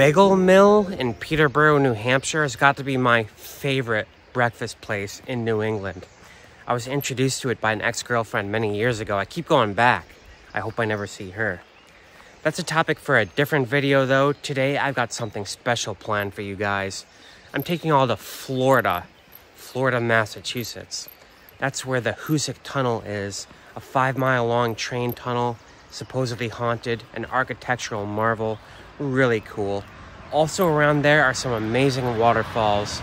Bagel Mill in Peterborough, New Hampshire has got to be my favorite breakfast place in New England. I was introduced to it by an ex-girlfriend many years ago. I keep going back. I hope I never see her. That's a topic for a different video though. Today I've got something special planned for you guys. I'm taking you all to Florida, Massachusetts. That's where the Hoosac Tunnel is, a 5-mile long train tunnel, supposedly haunted, an architectural marvel, really cool. Also around there are some amazing waterfalls.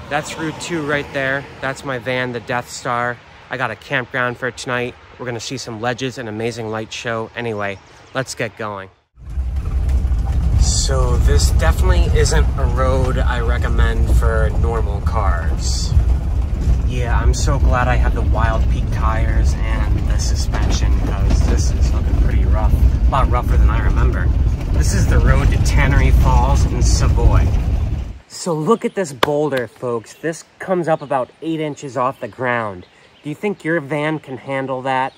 That's Route 2 right there. That's my van, the Death Star. I got a campground for tonight. We're gonna see some ledges and amazing light show. Anyway, let's get going. So this definitely isn't a road I recommend for normal cars. Yeah, I'm so glad I have the Wild Peak tires and the suspension because this is looking pretty rough. A lot rougher than I remember. This is the road to Tannery Falls in Savoy. So look at this boulder, folks. This comes up about 8 inches off the ground. Do you think your van can handle that?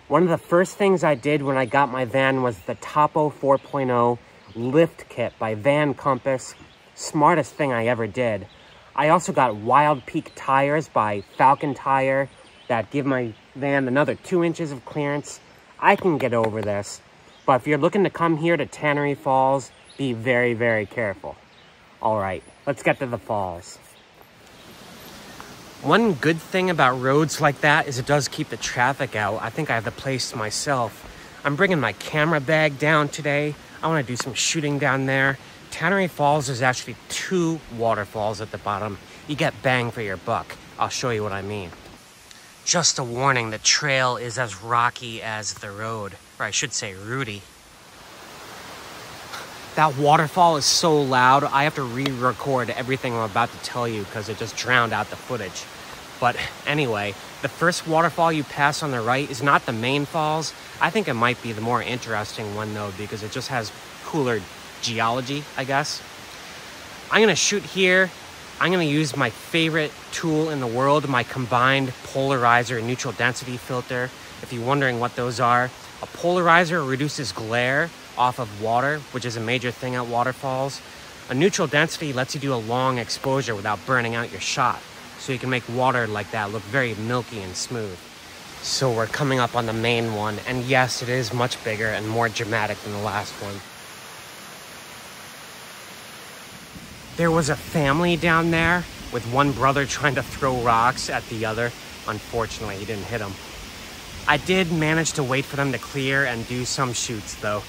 One of the first things I did when I got my van was the Topo 4.0 lift kit by Van Compass. Smartest thing I ever did. I also got Wild Peak tires by Falcon Tire that give my van another 2 inches of clearance. I can get over this. But if you're looking to come here to Tannery Falls, be very, very careful. All right, let's get to the falls. One good thing about roads like that is it does keep the traffic out. I think I have the place to myself. I'm bringing my camera bag down today. I want to do some shooting down there. Tannery Falls is actually 2 waterfalls at the bottom. You get bang for your buck. I'll show you what I mean. Just a warning, the trail is as rocky as the road, or I should say rooty. That waterfall is so loud, I have to re-record everything I'm about to tell you because it just drowned out the footage. But anyway, the first waterfall you pass on the right is not the main falls. I think it might be the more interesting one though because it just has cooler geology, I guess. I'm gonna shoot here. I'm gonna use my favorite tool in the world, my combined polarizer neutral density filter. If you're wondering what those are, a polarizer reduces glare off of water, which is a major thing at waterfalls. A neutral density lets you do a long exposure without burning out your shot. So you can make water like that look very milky and smooth. So we're coming up on the main one, and yes, it is much bigger and more dramatic than the last one. There was a family down there with one brother trying to throw rocks at the other. Unfortunately, he didn't hit him. I did manage to wait for them to clear and do some shoots though.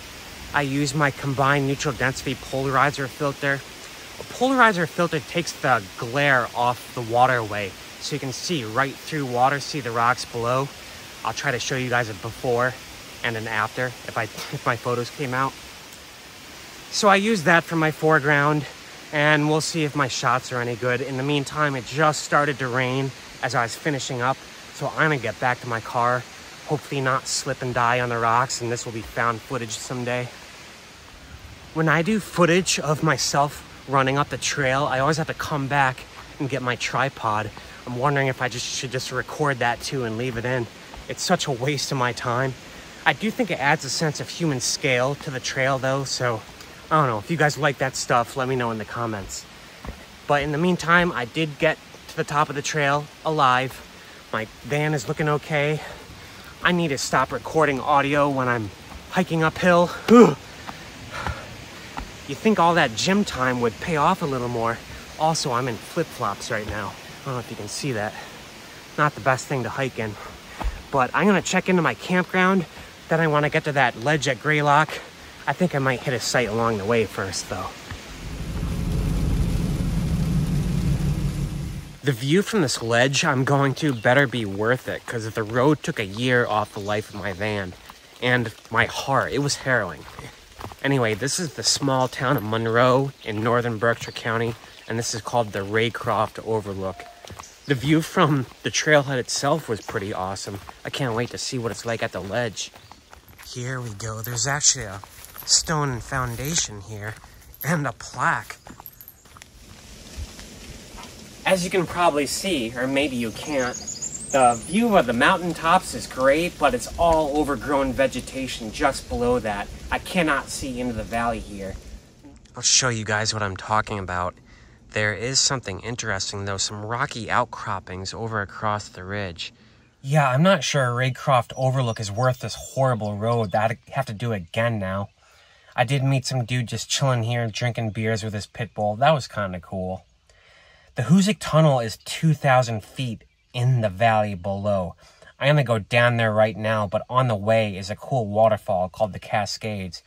I used my combined neutral density polarizer filter. A polarizer filter takes the glare off the waterway so you can see right through water, see the rocks below. I'll try to show you guys a before and an after if my photos came out. So I used that for my foreground and we'll see if my shots are any good. In the meantime, it just started to rain as I was finishing up, so I'm gonna get back to my car, hopefully not slip and die on the rocks, and this will be found footage someday. When I do footage of myself running up the trail, I always have to come back and get my tripod. I'm wondering if I should just record that too and leave it in. It's such a waste of my time. I do think it adds a sense of human scale to the trail though, so I don't know. If you guys like that stuff, let me know in the comments. But in the meantime, I did get to the top of the trail alive. My van is looking okay. I need to stop recording audio when I'm hiking uphill. You think all that gym time would pay off a little more. Also, I'm in flip-flops right now. I don't know if you can see that. Not the best thing to hike in. But I'm gonna check into my campground. Then I wanna get to that ledge at Greylock. I think I might hit a site along the way first though. The view from this ledge I'm going to better be worth it because the road took a year off the life of my van and my heart. It was harrowing. Anyway, this is the small town of Monroe in northern Berkshire County, and this is called the Croft Overlook. The view from the trailhead itself was pretty awesome. I can't wait to see what it's like at the ledge. Here we go. There's actually a stone foundation here and a plaque. As you can probably see, or maybe you can't, The view of the mountaintops is great, but it's all overgrown vegetation just below that. I cannot see into the valley here. I'll show you guys what I'm talking about. There is something interesting though, some rocky outcroppings over across the ridge. Yeah, I'm not sure Croft Overlook is worth this horrible road. I'd have to do it again now. I did meet some dude just chilling here drinking beers with his pit bull. That was kind of cool. The Hoosac Tunnel is 2,000 feet in the valley below. I'm gonna go down there right now, but on the way is a cool waterfall called the Cascades.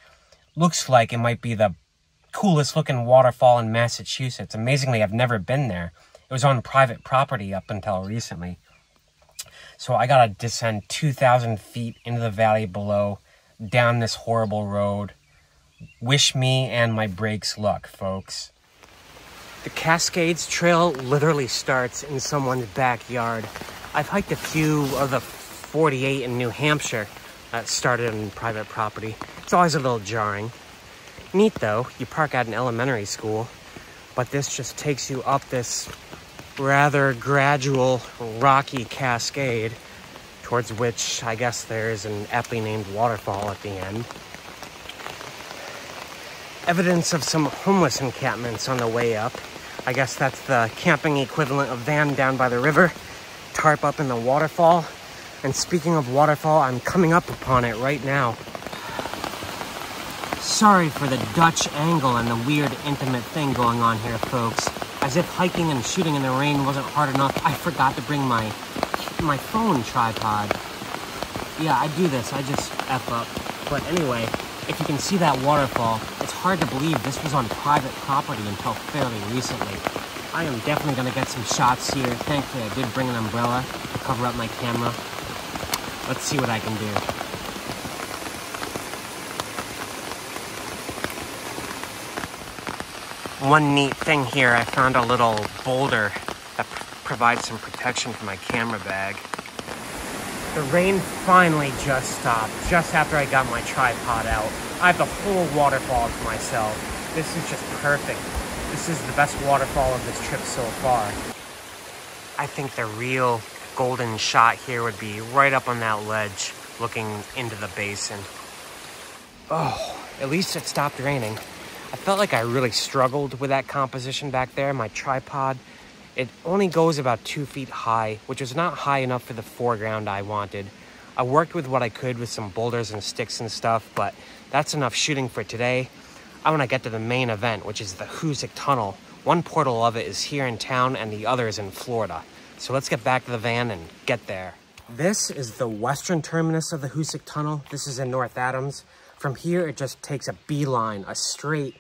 Looks like it might be the coolest looking waterfall in Massachusetts. Amazingly, I've never been there. It was on private property up until recently. So I gotta descend 2,000 feet into the valley below, down this horrible road. Wish me and my brakes luck, folks. The Cascades Trail literally starts in someone's backyard. I've hiked a few of the 48 in New Hampshire that started on private property. It's always a little jarring. Neat though, you park at an elementary school, but this just takes you up this rather gradual rocky cascade towards which I guess there's an aptly named waterfall at the end. Evidence of some homeless encampments on the way up. I guess that's the camping equivalent of van down by the river. Tarp up in the waterfall. And speaking of waterfall, I'm coming up upon it right now. Sorry for the Dutch angle and the weird intimate thing going on here, folks. As if hiking and shooting in the rain wasn't hard enough, I forgot to bring my phone tripod. Yeah, I do this, I just F up. But anyway, if you can see that waterfall, it's hard to believe this was on private property until fairly recently. I am definitely gonna get some shots here. Thankfully, I did bring an umbrella to cover up my camera. Let's see what I can do. One neat thing here, I found a little boulder that provides some protection for my camera bag. The rain finally just stopped, just after I got my tripod out. I have the whole waterfall to myself. This is just perfect. This is the best waterfall of this trip so far. I think the real golden shot here would be right up on that ledge, looking into the basin. Oh, at least it stopped raining. I felt like I really struggled with that composition back there. My tripod, it only goes about 2 feet high, which is not high enough for the foreground I wanted. I worked with what I could with some boulders and sticks and stuff, but that's enough shooting for today. I want to get to the main event, which is the Hoosac Tunnel. One portal of it is here in town and the other is in Florida. So let's get back to the van and get there. This is the western terminus of the Hoosac Tunnel. This is in North Adams. From here, it just takes a beeline, a straight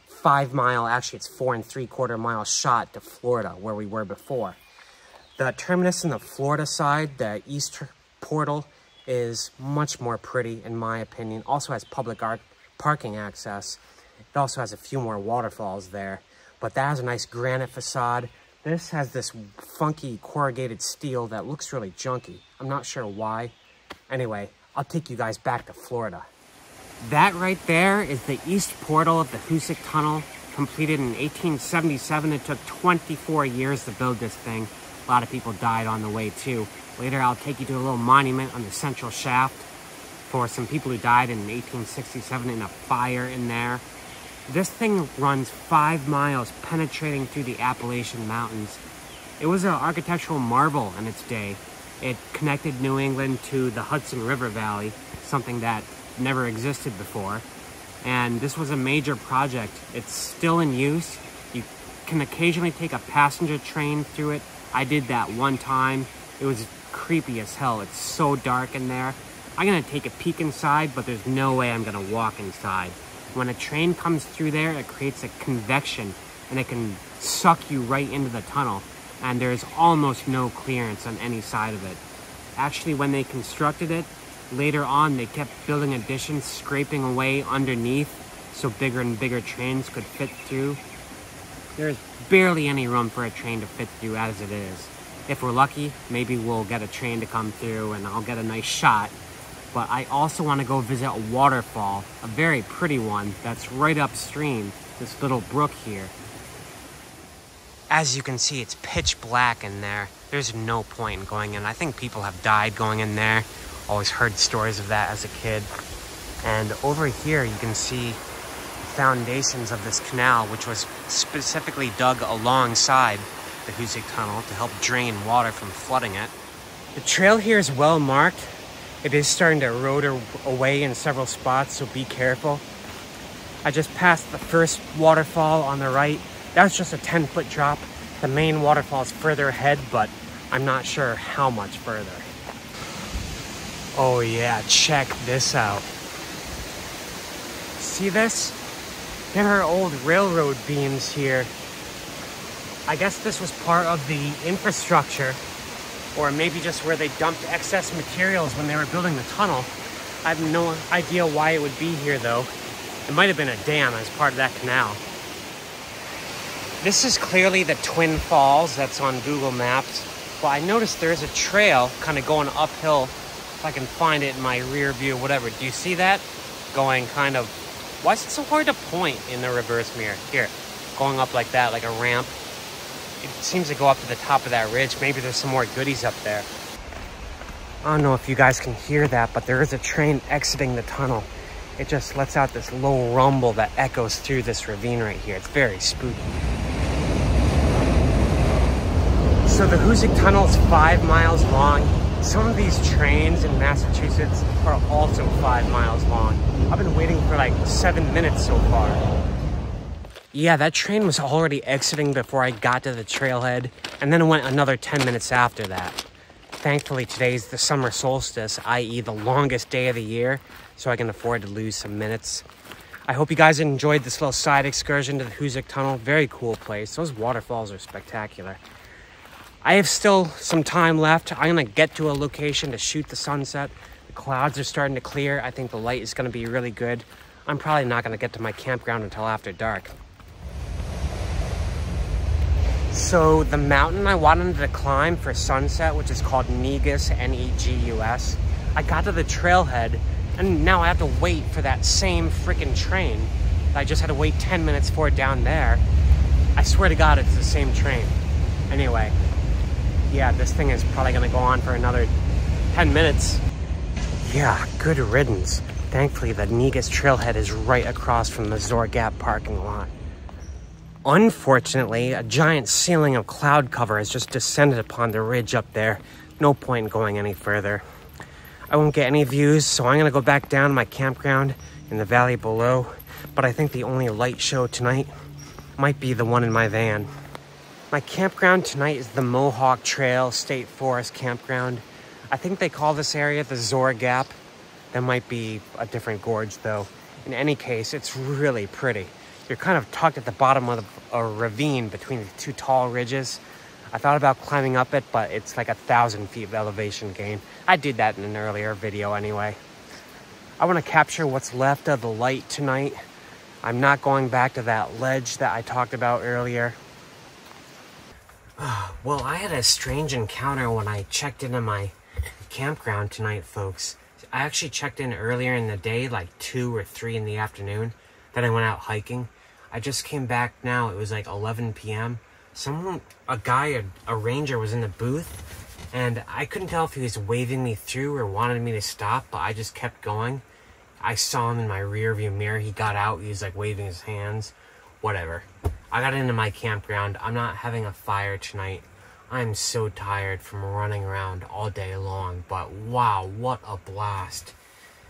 5 mile, actually it's 4 3/4 mile shot to Florida, where we were before. The terminus in the Florida side, the east portal, is much more pretty in my opinion. Also has public parking access. It also has a few more waterfalls there, but that has a nice granite facade. This has this funky corrugated steel that looks really junky. I'm not sure why. Anyway, I'll take you guys back to Florida. That right there is the east portal of the Hoosac Tunnel, completed in 1877. It took 24 years to build this thing. A lot of people died on the way too. Later, I'll take you to a little monument on the central shaft for some people who died in 1867 in a fire in there. This thing runs 5 miles, penetrating through the Appalachian Mountains. It was an architectural marvel in its day. It connected New England to the Hudson River Valley, something that never existed before. And this was a major project. It's still in use. You can occasionally take a passenger train through it. I did that one time. It was creepy as hell. It's so dark in there. I'm gonna take a peek inside, but there's no way I'm gonna walk inside. When a train comes through there, it creates a convection and it can suck you right into the tunnel. And there's almost no clearance on any side of it. Actually, when they constructed it, later on, they kept building additions, scraping away underneath so bigger and bigger trains could fit through. There's barely any room for a train to fit through as it is. If we're lucky, maybe we'll get a train to come through and I'll get a nice shot. But I also want to go visit a waterfall, a very pretty one that's right upstream, this little brook here. As you can see, it's pitch black in there. There's no point in going in. I think people have died going in there. Always heard stories of that as a kid. And over here, you can see foundations of this canal, which was specifically dug alongside the Hoosac Tunnel to help drain water from flooding it. The trail here is well marked. It is starting to erode away in several spots, so be careful. I just passed the first waterfall on the right. That was just a 10-foot drop. The main waterfall is further ahead, but I'm not sure how much further. Oh yeah, check this out. See this? There are old railroad beams here. I guess this was part of the infrastructure, or maybe just where they dumped excess materials when they were building the tunnel. I have no idea why it would be here though. It might have been a dam as part of that canal. This is clearly the Twin Falls that's on Google Maps, but I noticed there is a trail kind of going uphill, if I can find it in my rear view, whatever. Do you see that? Going kind of, why is it so hard to point in the reverse mirror? Here, going up like that, like a ramp. It seems to go up to the top of that ridge. Maybe there's some more goodies up there. I don't know if you guys can hear that, but there is a train exiting the tunnel. It just lets out this low rumble that echoes through this ravine right here. It's very spooky. So the Hoosac Tunnel is 5 miles long. Some of these trains in Massachusetts are also 5 miles long. I've been waiting for like 7 minutes so far. Yeah, that train was already exiting before I got to the trailhead, and then it went another 10 minutes after that. Thankfully, today's the summer solstice, i.e. the longest day of the year, so I can afford to lose some minutes. I hope you guys enjoyed this little side excursion to the Hoosac Tunnel. Very cool place. Those waterfalls are spectacular. I have still some time left. I'm going to get to a location to shoot the sunset. The clouds are starting to clear. I think the light is going to be really good. I'm probably not going to get to my campground until after dark. So the mountain I wanted to climb for sunset, which is called Negus, N-E-G-U-S, I got to the trailhead, and now I have to wait for that same freaking train. I just had to wait 10 minutes for it down there. I swear to God, it's the same train. Anyway, yeah, this thing is probably gonna go on for another 10 minutes. Yeah, good riddance. Thankfully, the Negus trailhead is right across from the Zor Gap parking lot. Unfortunately, a giant ceiling of cloud cover has just descended upon the ridge up there. No point in going any further. I won't get any views, so I'm gonna go back down to my campground in the valley below, but I think the only light show tonight might be the one in my van. My campground tonight is the Mohawk Trail State Forest Campground. I think they call this area the Zor Gap. That might be a different gorge though. In any case, it's really pretty. You're kind of tucked at the bottom of a ravine between the two tall ridges. I thought about climbing up it, but it's like 1,000 feet of elevation gain. I did that in an earlier video anyway. I want to capture what's left of the light tonight. I'm not going back to that ledge that I talked about earlier. Well, I had a strange encounter when I checked into my campground tonight, folks. I actually checked in earlier in the day, like 2 or 3 in the afternoon. Then I went out hiking. I just came back now. It was like 11 p.m. A ranger was in the booth, and I couldn't tell if he was waving me through or wanted me to stop, but I just kept going. I saw him in my rear view mirror. He got out. He was like waving his hands. Whatever. I got into my campground. I'm not having a fire tonight. I'm so tired from running around all day long, but wow, what a blast.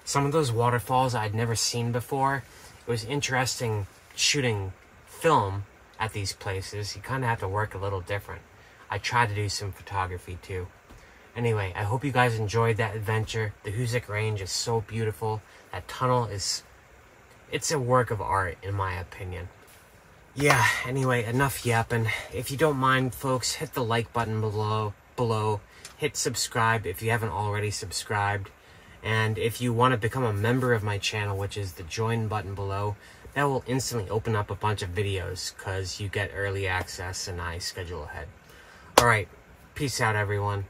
Some of those waterfalls I'd never seen before. It was interesting shooting film at these places. You kind of have to work a little different. I tried to do some photography too. Anyway, I hope you guys enjoyed that adventure. The Hoosac Range is so beautiful. That tunnel it's a work of art in my opinion. Yeah, anyway, enough yapping. If you don't mind, folks, hit the like button below. Hit subscribe if you haven't already subscribed. And if you want to become a member of my channel, which is the join button below, that will instantly open up a bunch of videos because you get early access and I schedule ahead. Alright, peace out everyone.